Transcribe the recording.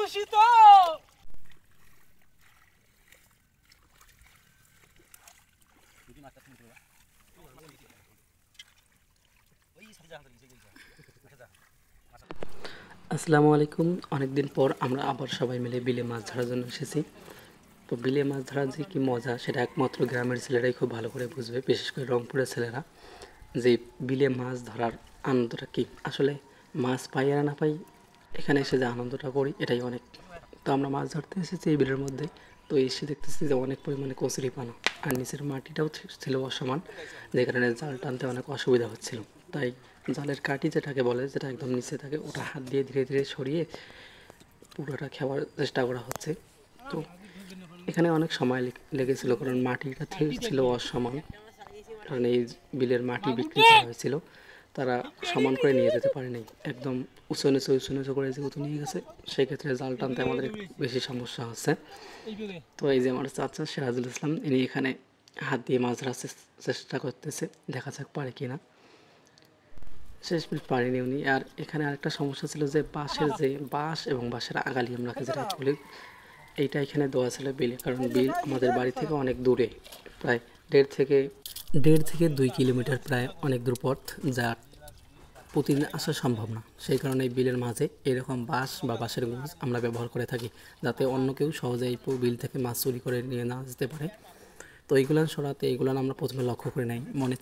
খুশি তো? আসসালামু আলাইকুম। অনেকদিন পর আমরা আবার সবাই মিলে বিলে মাছ ধরার জন্য এসেছি। তো বিলে মাছ ধরার যে কি মজা সেটা একমাত্র গ্রামের ছেলেরাই খুব ভালো করে বুঝবে, বিশেষ করে রংপুরের ছেলেরা। যে বিলে মাছ ধরার আনন্দটা কি, আসলে মাছ পাই আর না পাই, এখানে এসে যে আনন্দটা করি এটাই অনেক। তো আমরা মাছ ধরতে এসেছি এই বিলের মধ্যে। তো এসে দেখতেছি যে অনেক পরিমাণে কচুরিপানা, আর নিচের মাটিটাও ছিল অসমান, যে কারণে জাল টানতে অনেক অসুবিধা হচ্ছিল। তাই জালের কাঠি যেটাকে বলে, যেটা একদম নিচে থাকে, ওটা হাত দিয়ে ধীরে ধীরে সরিয়ে পুরোটা খাওয়ার চেষ্টা করা হচ্ছে। তো এখানে অনেক সময় লেগেছিল, কারণ মাটিটা ছিল অসমান। কারণ এই বিলের মাটি বিক্রি করা হয়েছিল, তারা সমান করে নিয়ে যেতে পারেনি, একদম উঁচু করে যেহেতু নিয়ে গেছে, সেক্ষেত্রে জাল টানতে আমাদের একটু বেশি সমস্যা হচ্ছে। তো এই যে আমার চাচা সিরাজুল ইসলাম, ইনি এখানে হাত দিয়ে মাছ ধরার চেষ্টা করতেছে, দেখা যাক পারে কিনা। শেষমেশ পারেনি উনি। আর এখানে আরেকটা সমস্যা ছিল যে বাঁশ এবং বাঁশের আগালি আমরা যেটা বলি, এইটা এখানে দেওয়া ছিল বিলে, কারণ বিল আমাদের বাড়ি থেকে অনেক দূরে, প্রায় দেড় থেকে 2 কিলোমিটার, প্রায় অনেক দূর পথ, যা প্রতিদিন আসা সম্ভব না। সেই কারণে এই বিলের মাঝে এরকম বাঁশ বা বাঁশের গোছ আমরা ব্যবহার করে থাকি, যাতে অন্য কেউ সহজে এই বিল থেকে মাছ চুরি করে নিয়ে না যেতে পারে। তো এইগুলান সরাতে, এইগুলান আমরা প্রথমে লক্ষ্য করে নেই মনে